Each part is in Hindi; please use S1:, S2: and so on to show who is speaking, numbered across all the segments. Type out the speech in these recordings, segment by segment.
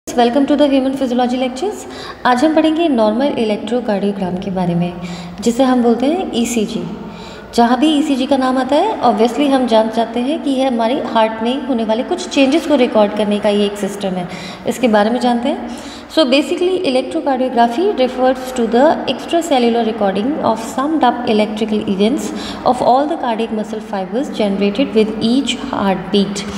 S1: Welcome to the human physiology lectures. आज हम पढ़ेंगे नॉर्मल इलेक्ट्रोकार्डियोग्राम के बारे में, जिसे हम बोलते हैं ईसीजी। जहाँ भी ईसीजी का नाम आता है ऑब्वियसली हम जान जाते हैं कि यह हमारी हार्ट में होने वाले कुछ चेंजेस को रिकॉर्ड करने का ये एक सिस्टम है। इसके बारे में जानते हैं। So basically electrocardiography refers to the extracellular recording of summed up electrical events of all the cardiac muscle fibers generated with each heartbeat।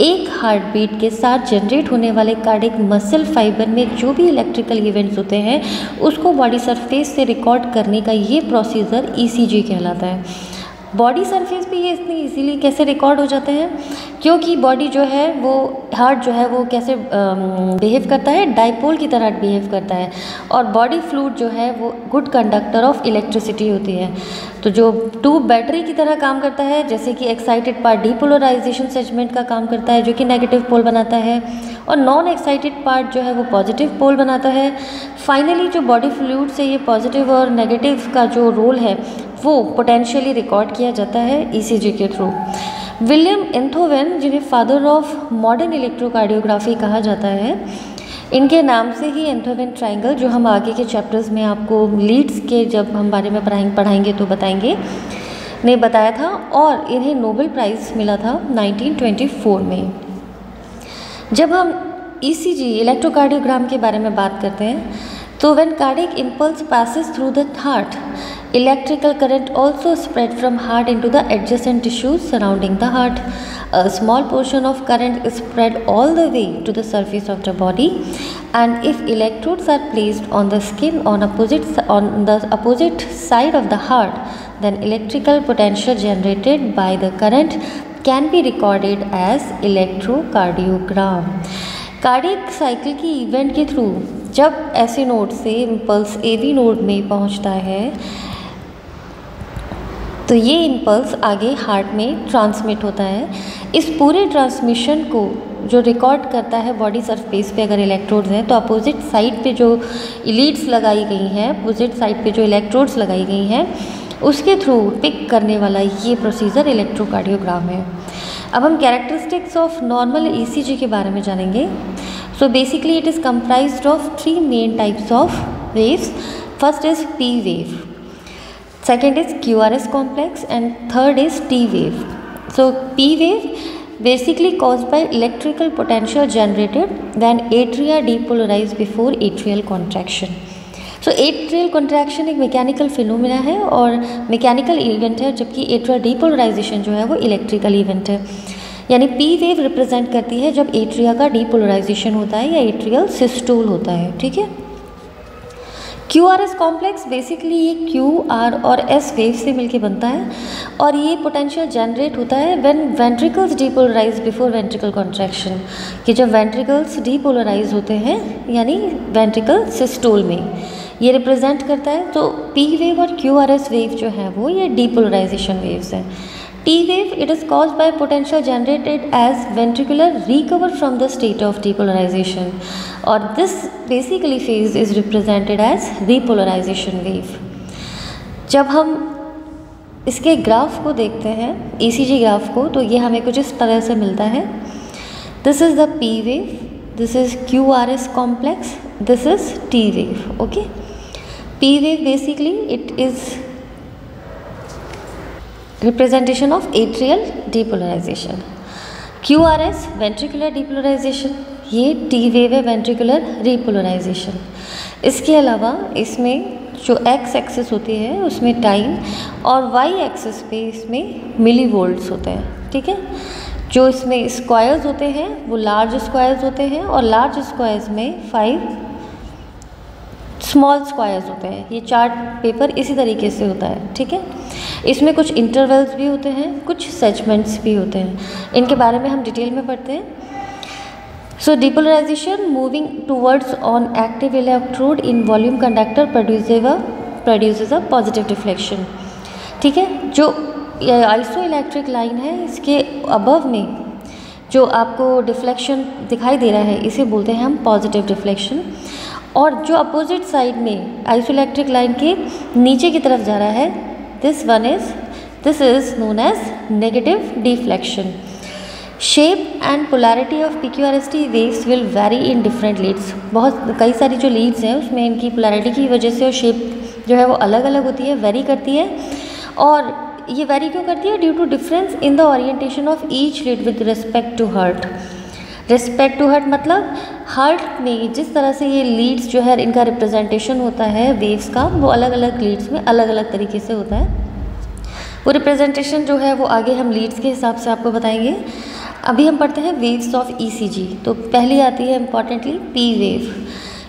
S1: एक हार्ट बीट के साथ जनरेट होने वाले कार्डियक मसल फाइबर में जो भी इलेक्ट्रिकल इवेंट्स होते हैं उसको बॉडी सरफेस से रिकॉर्ड करने का ये प्रोसीजर ईसीजी कहलाता है। बॉडी सरफेस पे ये इतनी इजीली कैसे रिकॉर्ड हो जाते हैं, क्योंकि बॉडी जो है वो हार्ट जो है वो कैसे बिहेव करता है, डाइपोल की तरह बिहेव करता है, और बॉडी फ्लूइड जो है वो गुड कंडक्टर ऑफ इलेक्ट्रिसिटी होती है। तो जो ट्यूब बैटरी की तरह काम करता है, जैसे कि एक्साइटेड पार्ट डीपोलराइजेशन सेगमेंट का काम करता है जो कि नेगेटिव पोल बनाता है, और नॉन एक्साइटेड पार्ट जो है वो पॉजिटिव पोल बनाता है। फाइनली जो बॉडी फ्लूइड से ये पॉजिटिव और नेगेटिव का जो रोल है वो पोटेंशियली रिकॉर्ड किया जाता है ईसीजी के थ्रू। विलियम एंथोवेन, जिन्हें फादर ऑफ मॉडर्न इलेक्ट्रोकार्डियोग्राफी कहा जाता है, इनके नाम से ही एंथोवेन ट्रायंगल, जो हम आगे के चैप्टर्स में आपको लीड्स के जब हम बारे में पढ़ाएंगे तो बताएंगे, ने बताया था, और इन्हें नोबेल प्राइज़ मिला था 1924 में। जब हम ईसीजी इलेक्ट्रोकार्डियोग्राम के बारे में बात करते हैं तो when cardiac impulse passes through the heart, electrical current also spread from heart into the adjacent tissues surrounding the heart. A small portion of current is spread all the way to the surface of the body, and if electrodes are placed on the skin on the opposite side of the heart, then electrical potential generated by the current can be recorded as electrocardiogram. Cardiac cycle की इवेंट के थ्रू जब ऐसे नोड से इम्पल्स एवी नोड में पहुंचता है तो ये इम्पल्स आगे हार्ट में ट्रांसमिट होता है। इस पूरे ट्रांसमिशन को जो रिकॉर्ड करता है बॉडी सरफेस पे अगर इलेक्ट्रोड्स हैं तो अपोजिट साइड पे जो लीड्स लगाई गई हैं, अपोजिट साइड पे जो इलेक्ट्रोड्स लगाई गई हैं उसके थ्रू पिक करने वाला ये प्रोसीजर इलेक्ट्रोकार्डियोग्राम है। अब हम कैरेक्टरिस्टिक्स ऑफ नॉर्मल ईसीजी के बारे में जानेंगे। So basically it is comprised of 3 main types of waves. First is P wave, second is QRS complex, and third is T wave. So P wave basically caused by electrical potential generated when atria depolarize before atrial contraction. So atrial contraction एक मैकेनिकल फिनोमिना है और मैकेनिकल इवेंट है, जबकि एट्रियल डीपोलराइजेशन जो है वो इलेक्ट्रिकल इवेंट है। यानी पी वेव रिप्रेजेंट करती है जब एट्रिया का डीपोलराइजेशन होता है या एट्रियल सिस्टोल होता है। ठीक है। Q R S complex basically ये क्यू आर और एस वेव से मिलके बनता है, और ये पोटेंशियल जनरेट होता है when ventricles depolarise before ventricle contraction, कि जब वेंट्रिकल्स डीपोलराइज होते हैं यानी वेंट्रिकल सिस्टोल में ये रिप्रेजेंट करता है। तो पी वेव और क्यू आर एस वेव जो है वो ये डीपोलराइजेशन वेव्स हैं। T wave it is caused by potential generated as ventricular recover from the state of depolarisation, और this basically phase is represented as repolarisation wave. जब हम इसके ग्राफ को देखते हैं, ईसीजी ग्राफ को, तो ये हमें कुछ इस तरह से मिलता है। This is the P wave, this is Q R S complex, this is T wave. Okay. P wave basically it is representation of atrial depolarisation, Q R S ventricular depolarisation, ये टी वेव है वेंट्रिकुलर रिपोलराइजेशन। इसके अलावा इसमें जो एक्स एक्सिस होती है उसमें टाइम, और वाई एक्सिस पे इसमें मिली वोल्ट्स होते हैं। ठीक है। जो इसमें स्क्वायर्स होते हैं वो लार्ज स्क्वायर्स होते हैं, और लार्ज स्क्वायर्स में 5 स्मॉल स्क्वायर्स होते हैं। ये चार्ट पेपर इसी तरीके से होता है। ठीक है। इसमें कुछ इंटरवल्स भी होते हैं, कुछ सेगमेंट्स भी होते हैं। इनके बारे में हम डिटेल में पढ़ते हैं। So depolarisation moving towards on active electrode in volume conductor produces a positive deflection. ठीक है। जो आइसो इलेक्ट्रिक लाइन है इसके अबव में जो आपको डिफ्लेक्शन दिखाई दे रहा है इसे बोलते हैं हम पॉजिटिव डिफ्लेक्शन, और जो अपोजिट साइड में आइसोइलेक्ट्रिक लाइन के नीचे की तरफ जा रहा है this is known as negative deflection. Shape and polarity of PQRST waves will vary in different leads. बहुत कई सारी जो लीड्स हैं उसमें इनकी पोलैरिटी की वजह से और शेप जो है वो अलग अलग होती है, वेरी करती है। और ये वेरी क्यों करती है? Due to difference in the orientation of each lead with respect to heart. Respect to heart मतलब हर्ट में जिस तरह से ये लीड्स जो है इनका रिप्रेजेंटेशन होता है वेव्स का, वो अलग अलग लीड्स में अलग अलग तरीके से होता है। वो रिप्रेजेंटेशन जो है वो आगे हम लीड्स के हिसाब से आपको बताएंगे। अभी हम पढ़ते हैं वेव्स ऑफ ECG। तो पहली आती है इंपॉर्टेंटली P वेव।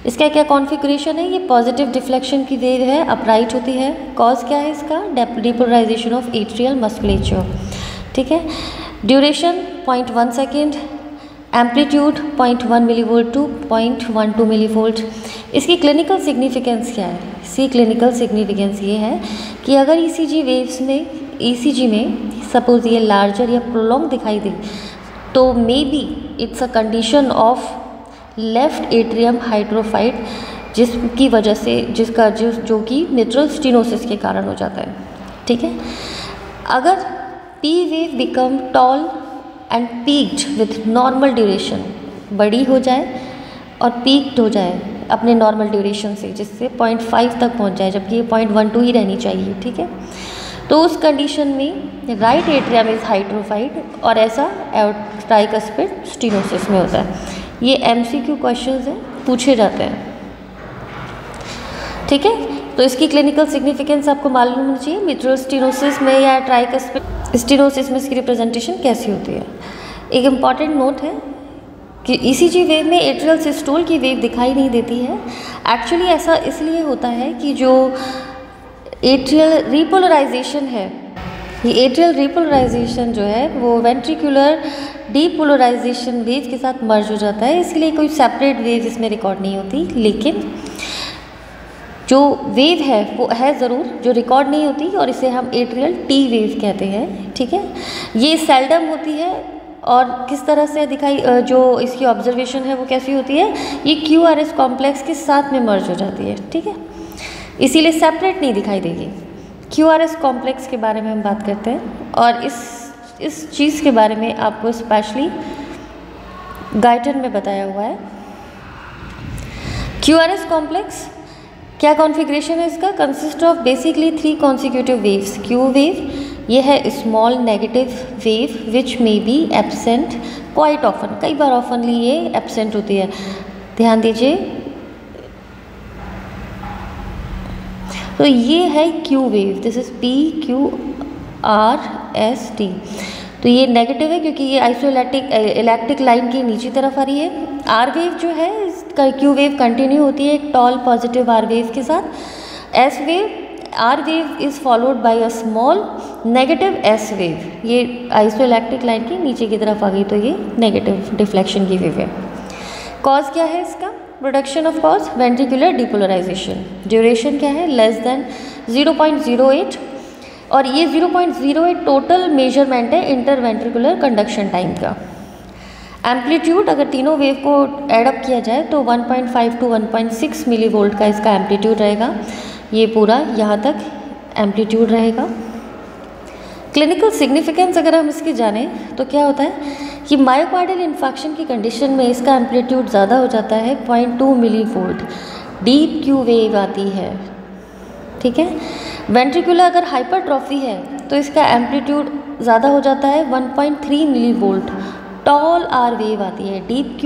S1: इसका क्या कॉन्फ़िगरेशन है? ये पॉजिटिव डिफ्लेक्शन की वेव है, अपराइट होती है। कॉज क्या है इसका? Depolarisation of atrial musculature. ठीक है। Duration 0.1 second, amplitude 0.1 millivolt to 0.12 millivolt. इसकी क्लिनिकल सिग्निफिकेंस क्या है? इसकी क्लिनिकल सिग्निफिकेंस ये है कि अगर ECG वेव्स में ECG में सपोज ये लार्जर या प्रोलॉन्ग दिखाई दे तो may B it's a condition of left atrium hydrophyte, जिसकी वजह से जो कि मिट्रल स्टेनोसिस के कारण हो जाता है। ठीक है। अगर P wave become tall and peaked with normal duration, बड़ी हो जाए और पीक्ड हो जाए अपने नॉर्मल ड्यूरेशन से, जिससे 0.5 तक पहुंच जाए, जबकि ये 0.12 ही रहनी चाहिए। ठीक है। तो उस कंडीशन में राइट एट्रियम इज हाइड्रोफाइड और ऐसा ट्राइकस्पिड स्टेनोसिस में होता है। ये MCQ क्वेश्चंस हैं, पूछे जाते हैं। ठीक है। तो इसकी क्लिनिकल सिग्निफिकेंस आपको मालूम होनी चाहिए। मिट्रल स्टेनोसिस में या ट्राइकस्पिड स्टेनोसिस में इसकी रिप्रेजेंटेशन कैसी होती है। एक इम्पॉर्टेंट नोट है कि ECG वेव में एट्रियल सिस्टोल की वेव दिखाई नहीं देती है। एक्चुअली ऐसा इसलिए होता है कि जो एट्रियल रिपोलराइजेशन है, ये एट्रियल रिपोलराइजेशन जो है वो वेंट्रिकुलर डीपोलराइजेशन वेव के साथ मर्ज हो जाता है, इसलिए कोई सेपरेट वेव इसमें रिकॉर्ड नहीं होती। लेकिन जो वेव है वो है ज़रूर, जो रिकॉर्ड नहीं होती, और इसे हम एट्रियल T वेव कहते हैं। ठीक है। ये सेल्डम होती है और किस तरह से दिखाई, जो इसकी ऑब्जर्वेशन है वो कैसी होती है? ये QRS कॉम्प्लेक्स के साथ में मर्ज हो जाती है। ठीक है। इसीलिए सेपरेट नहीं दिखाई देगी। QRS कॉम्प्लेक्स के बारे में हम बात करते हैं और इस चीज़ के बारे में आपको स्पेशली गाइटन में बताया हुआ है। QRS कॉम्प्लेक्स क्या कॉन्फ़िगरेशन है इसका? Consist of basically 3 consecutive waves. Q wave, ये है small negative wave which may be absent quite often, कई बार ऑफनली ये एब्सेंट होती है। ध्यान दीजिए। तो ये है Q wave, this is PQRST। तो ये नेगेटिव है क्योंकि ये आइसोइलेक्ट्रिक इलेक्ट्रिक लाइन की नीचे तरफ आ रही है। R वेव जो है, Q वेव कंटिन्यू होती है एक टॉल पॉजिटिव R वेव के साथ। S wave, R wave is followed by a small negative S wave. ये आइसोइलेक्ट्रिक लाइन की नीचे की तरफ आ गई तो ये नेगेटिव डिफ्लेक्शन की वेव है। कॉज क्या है इसका? Production of cause ventricular depolarisation. Duration क्या है? लेस देन 0.08 और ये 0.08 टोटल मेजरमेंट है इंटरवेंट्रिकुलर कंडक्शन टाइम का। एम्पलीट्यूड अगर तीनों वेव को एडअप किया जाए तो 1.5 टू 1.6 मिलीवोल्ट का इसका एम्पलीट्यूड रहेगा। ये पूरा यहाँ तक एम्पलीट्यूड रहेगा। क्लिनिकल सिग्निफिकेंस अगर हम इसकी जानें तो क्या होता है कि मायोकार्डियल इन्फेक्शन की कंडीशन में इसका एम्पलीट्यूड ज़्यादा हो जाता है, 0.2 मिलीवोल्ट। डीप Q वेव आती है। ठीक है। वेंट्रिकुलर अगर हाइपरट्रॉफी है तो इसका एम्पलीट्यूड ज़्यादा हो जाता है, 1.3 मिलीवोल्ट। टॉल R वेव आती है, डीप Q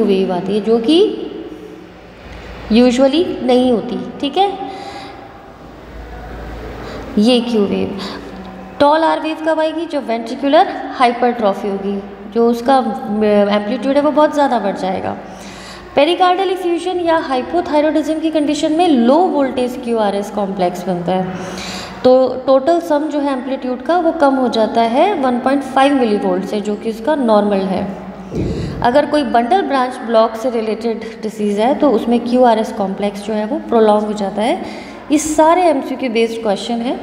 S1: वेव आती है जो कि यूजुअली नहीं होती। ठीक है। ये Q wave. Tall R wave कब आएगी? जो वेंट्रिकुलर हाइपरट्रॉफी होगी, जो उसका एम्पलीट्यूड है वो बहुत ज़्यादा बढ़ जाएगा। पेरिकार्डियल इफ्यूजन या हाइपोथायरॉयडिज्म की कंडीशन में लो वोल्टेज QRS कॉम्प्लेक्स बनता है, तो टोटल सम जो है एम्पलीट्यूड का वो कम हो जाता है 1.5 मिलीवोल्ट से, जो कि इसका नॉर्मल है। अगर कोई बंडल ब्रांच ब्लॉक से रिलेटेड डिसीज़ है तो उसमें QRS कॉम्प्लेक्स जो है वो प्रोलॉन्ग हो जाता है। ये सारे MCQ बेस्ड क्वेश्चन हैं,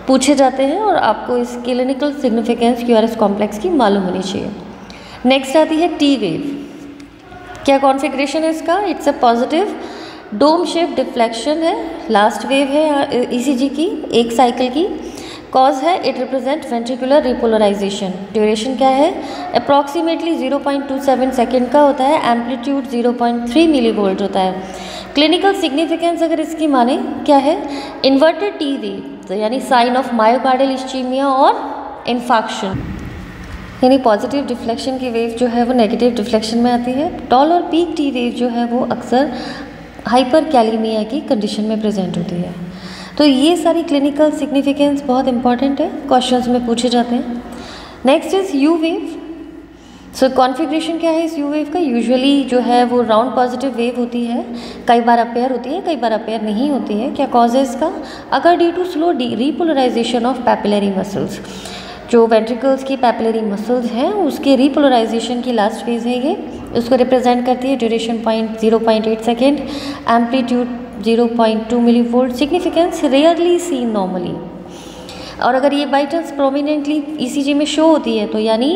S1: पूछे जाते हैं और आपको इस क्लिनिकल सिग्निफिकेंस QRS कॉम्प्लेक्स की मालूम होनी चाहिए। नेक्स्ट आती है T वेव। क्या कॉन्फ़िगरेशन है इसका? It's a positive dome shape deflection है, लास्ट वेव है ECG की, एक साइकिल की। कॉज है it represent ventricular repolarisation. Duration क्या है, अप्रॉक्सीमेटली 0.27 सेकेंड का होता है। एम्पलीट्यूड 0.3 मिली वोल्ट होता है। क्लिनिकल सिग्निफिकेंस अगर इसकी माने क्या है, इन्वर्टेड टी वेव, तो यानी साइन ऑफ मायोकार्डियल इस्चीमिया और इन्फाक्शन, यानी पॉजिटिव डिफ्लेक्शन की वेव जो है वो नेगेटिव डिफ्लेक्शन में आती है। टॉल और पीक टी वेव जो है वो अक्सर हाइपर कैलीमिया की कंडीशन में प्रेजेंट होती है। तो ये सारी क्लिनिकल सिग्निफिकेंस बहुत इंपॉर्टेंट है, क्वेश्चंस में पूछे जाते हैं। Next is you wave. So configuration क्या है इस यू वेव का, यूजुअली जो है वो राउंड पॉजिटिव वेव होती है, कई बार अपेयर होती है, कई बार अपेयर नहीं होती है। क्या कॉज है इसका, अगर due to slow repolarisation of papillary muscles, जो वेंट्रिकल्स की पैपिलरी मसल्स हैं उसके रीपोलराइजेशन की लास्ट फेज है ये, उसको रिप्रेजेंट करती है। Duration 0.8 second, amplitude 0.2 millivolt, significance rarely seen normally. और अगर ये बाई चांस प्रोमिनेंटली ईसीजी में शो होती है तो यानी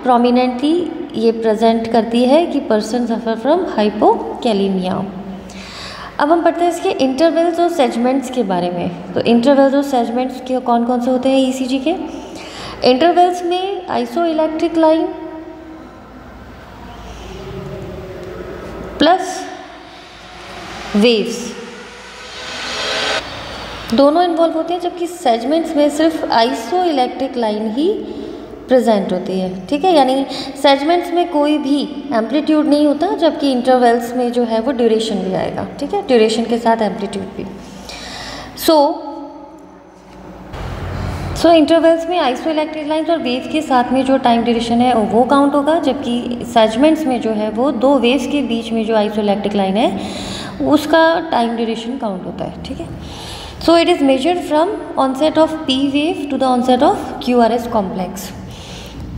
S1: प्रोमिनेंटली ये प्रेजेंट करती है कि पर्सन सफ़र फ्रॉम हाइपोकैलीमिया। अब हम पढ़ते हैं इसके इंटरवल्स और सेगमेंट्स के बारे में। तो इंटरवल्स और सेगमेंट्स के कौन कौन से होते हैं ईसीजी के। इंटरवल्स में आइसोइलेक्ट्रिक लाइन प्लस वेव्स दोनों इन्वॉल्व होते हैं, जबकि सेगमेंट्स में सिर्फ आइसोइलेक्ट्रिक लाइन ही प्रेजेंट होती है। ठीक है, यानी सेगमेंट्स में कोई भी एम्पलीट्यूड नहीं होता, जबकि इंटरवल्स में जो है वो ड्यूरेशन भी आएगा। ठीक है, ड्यूरेशन के साथ एम्पलीट्यूड भी। सो इंटरवल्स में आइसोइलेक्ट्रिक लाइन्स और वेव के साथ में जो टाइम ड्यूरेशन है वो काउंट होगा, जबकि सेगमेंट्स में जो है वो दो वेव्स के बीच में जो आइसोइलेक्ट्रिक लाइन है उसका टाइम ड्यूरेशन काउंट होता है। ठीक है, so it is measured from onset of P wave to the onset of QRS complex.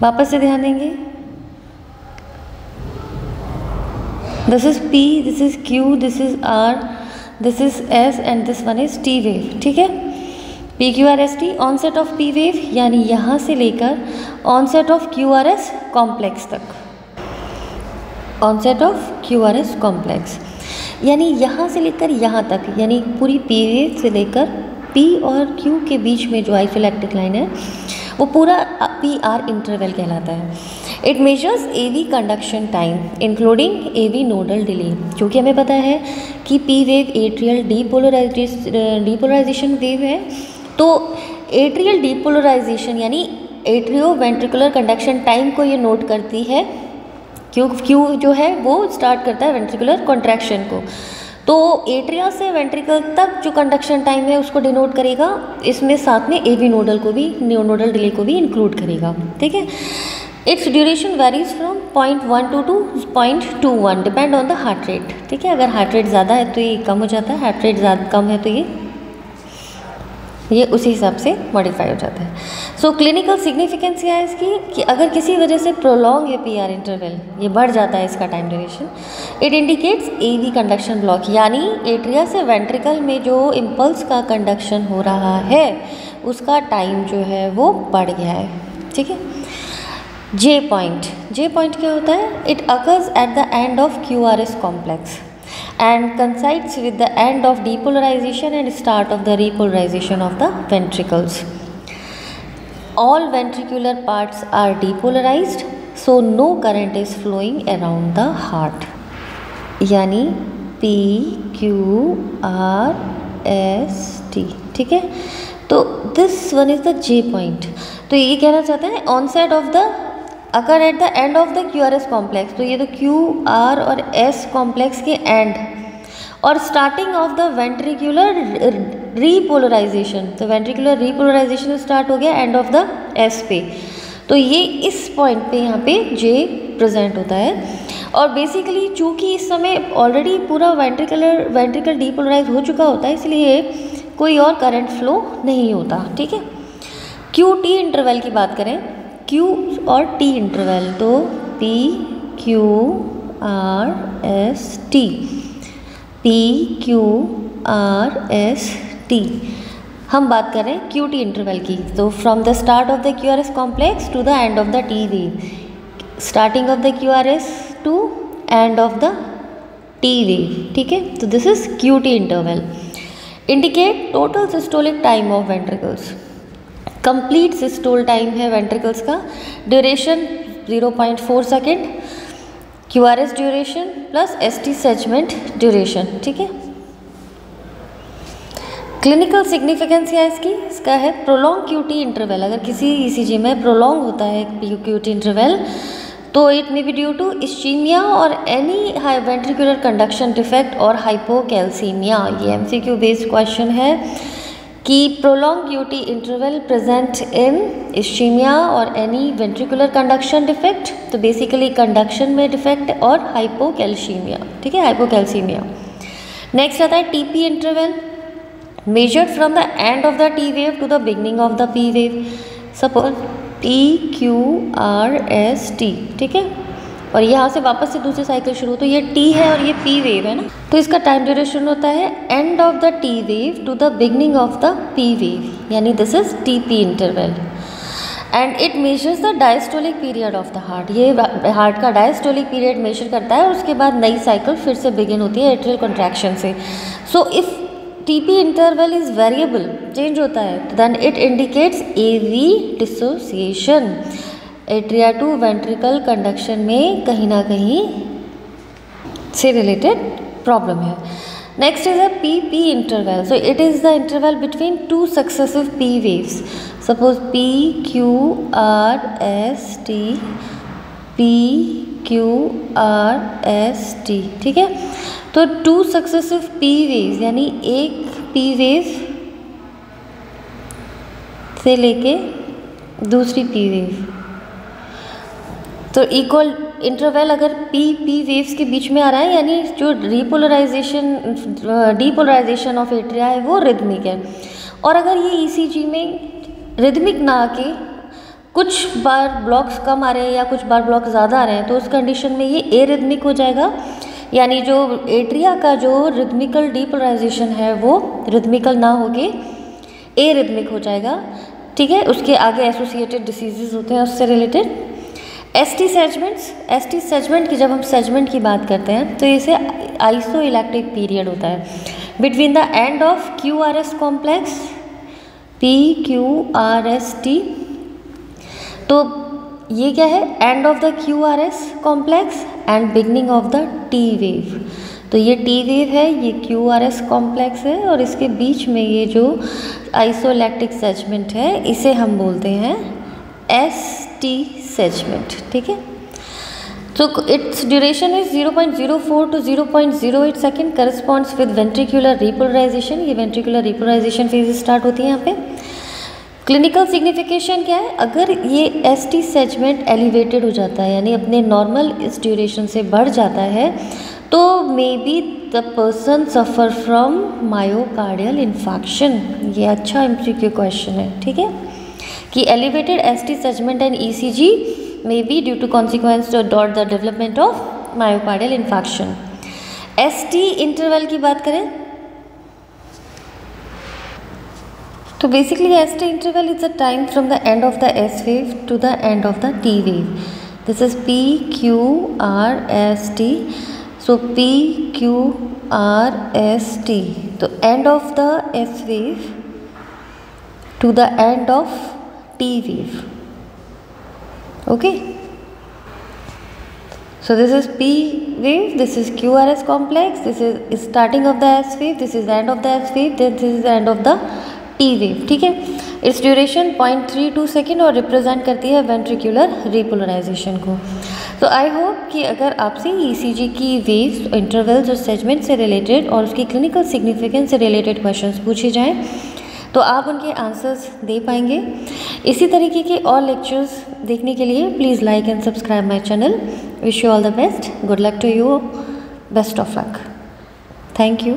S1: वापस से ध्यान देंगे, this is P, this is Q, this is R, this is S and this one is T wave. ठीक है, P Q R S T, onset of P wave यानी यहाँ से लेकर onset of Q R S complex तक, onset of Q R S complex यानी यहाँ से लेकर यहाँ तक, यानी पूरी पी वेव से लेकर पी और क्यू के बीच में जो आइसोइलेक्ट्रिक लाइन है वो पूरा पी आर इंटरवल कहलाता है। It measures A V conduction time including A V nodal delay, जो कि हमें पता है कि P wave atrial depolarisation wave है। तो एट्रियल डीपोलराइजेशन यानी एट्रियो वेंट्रिकुलर कंडक्शन टाइम को ये नोट करती है। क्यू जो है वो स्टार्ट करता है वेंट्रिकुलर कॉन्ट्रैक्शन को, तो एट्रिया से वेंट्रिकल तक जो कंडक्शन टाइम है उसको डिनोट करेगा। इसमें साथ में एवी नोडल को भी, नोडल डिले को भी इंक्लूड करेगा। ठीक है, its duration varies from 0.12 to 0.21 depend on the heart rate. ठीक है, अगर हार्ट रेट ज़्यादा है तो ये कम हो जाता है, हार्ट रेट ज़्यादा कम है तो ये उसी हिसाब से मॉडिफाई हो जाता है। सो क्लिनिकल सिग्निफिकेंस क्या है इसकी कि अगर किसी वजह से प्रोलॉन्ग है पी आर इंटरवल, ये बढ़ जाता है इसका time duration, it indicates A V conduction block, यानी एट्रिया से वेंट्रिकल में जो इम्पल्स का कंडक्शन हो रहा है उसका टाइम जो है वो बढ़ गया है। ठीक है, जे पॉइंट क्या होता है, it occurs at the end of Q R S complex and coincides with the end of depolarization and start of the repolarization of the ventricles. All ventricular parts are depolarized, so no current is flowing around the heart. यानी P, Q, R, S, T। ठीक है, तो this one is the J point। तो ये कहना चाहते हैं onset of the occur at the end of the Q R S complex, तो ये तो क्यू आर और एस कॉम्प्लेक्स के एंड और starting of the ventricular repolarisation, तो वेंट्रिकुलर रीपोलराइजेशन स्टार्ट हो गया एंड ऑफ द एस पे, तो ये इस पॉइंट पे यहाँ पे जे प्रेजेंट होता है। और बेसिकली चूँकि इस समय ऑलरेडी पूरा वेंट्रिकल डीपोलराइज हो चुका होता है, इसलिए कोई और करंट फ्लो नहीं होता। ठीक है, क्यू टी इंटरवल की बात करें, क्यू और टी इंटरवल, तो P Q R S T, P Q R S T, हम बात करें क्यू टी इंटरवल की, तो from the start of the Q R S complex to the end of the T wave, starting of the Q R S to end of the T wave. ठीक है, तो this is Q T interval. Indicate total systolic time of ventricles. Complete systole time है वेंट्रिकल्स का, duration 0.4 second, QRS duration plus ST segment duration, ठीक है। क्लिनिकल सिग्निफिकेंस क्या है इसका है प्रोलॉन्ग QT इंटरवल। अगर किसी ECG में प्रोलॉन्ग होता है QT इंटरवल तो it may be due to ischaemia और any high ventricular conduction defect और हाइपोकैल्सीमिया। ये MCQ बेस्ड क्वेश्चन है कि prolong QT interval present in ischaemia और एनी वेंट्रिकुलर कंडक्शन डिफेक्ट, तो बेसिकली कंडक्शन में डिफेक्ट और हाइपोकैल्सीमिया, ठीक है, हाइपोकैल्सीमिया। नेक्स्ट आता है TP interval, measured from the end of the T wave to the beginning of the P wave, suppose TQRST, ठीक है, और यहाँ से वापस से दूसरी साइकिल शुरू, तो ये T है और ये P वेव है ना, तो इसका टाइम ड्यूरेशन होता है end of the T wave to the beginning of the P wave, यानी this is TP interval. And it measures the diastolic period of the heart, ये हार्ट का डायस्टोलिक पीरियड मेजर करता है और उसके बाद नई साइकिल फिर से बिगिन होती है एट्रियल कॉन्ट्रैक्शन से। So if TP interval is variable, change होता है, then it indicates AV dissociation, atria to ventricle conduction में कहीं ना कहीं से रिलेटेड प्रॉब्लम है। Next is a PP interval, so it is the interval between two successive P waves, suppose PQRST, ठीक है। तो टू सक्सेसिव P वेव्स यानी एक P वेव से लेके दूसरी P वेव, तो इक्वल इंटरवल अगर P वेव्स के बीच में आ रहा है, यानी जो डीपोलराइजेशन ऑफ एट्रिया है वो रिदमिक है। और अगर ये ECG में रिदमिक ना आके कुछ बार ब्लॉक्स कम आ रहे हैं या कुछ बार ब्लॉक ज़्यादा आ रहे हैं, तो उस कंडीशन में ये एरिदमिक हो जाएगा, यानी जो एट्रिया का जो रिदमिकल डीपोलराइजेशन है वो रिदमिकल ना होके एरिदमिक हो जाएगा, ठीक है। उसके आगे एसोसिएटेड डिसीजेज होते हैं उससे रिलेटेड। ST सेगमेंट की जब हम सेगमेंट की बात करते हैं तो इसे आइसोइलेक्टिक पीरियड होता है between the end of QRS complex PQRST, तो ये क्या है end of the QRS complex and beginning of the T wave. तो ये T वेव है, ये QRS कॉम्प्लेक्स है और इसके बीच में ये जो आइसोलैक्टिक सेगमेंट है इसे हम बोलते हैं ST सेगमेंट, ठीक है। तो its duration is 0.04 to 0.08 second, corresponds with ventricular repolarisation, ये वेंट्रिकुलर रिपोलराइजेशन फेज स्टार्ट होती है यहाँ पे। क्लिनिकल सिग्निफिकेशन क्या है, अगर ये ST सेगमेंट एलिवेटेड हो जाता है यानी अपने नॉर्मल इस ड्यूरेशन से बढ़ जाता है, तो may be the person suffer from myocardial infection. ये अच्छा MCQ क्वेश्चन है, ठीक है, कि elevated ST segment and ECG may be due to consequence dot the development of myocardial infection. ST interval की बात करें तो basically ST interval is the time from the end of the S wave to the end of the T wave. This is PQRST. So PQRST, तो end of the S wave to the end of T wave. Okay. So this is P wave, this is QRS complex, this is starting of the S wave, this is the end of the S wave, then this is the end of the T wave, ठीक है। इस ड्यूरेशन 0.32 सेकेंड और रिप्रेजेंट करती है वेंट्रिकुलर रिपोलराइजेशन को। तो आई होप कि अगर आपसे ECG की वेव्स, इंटरवल्स और सेगमेंट से रिलेटेड और उसकी क्लिनिकल सिग्निफिकेंस से रिलेटेड क्वेश्चंस पूछे जाएं तो आप उनके आंसर्स दे पाएंगे। इसी तरीके के और लेक्चर्स देखने के लिए please like and subscribe my channel. Wish you all the best, good luck to you, best of luck, thank you.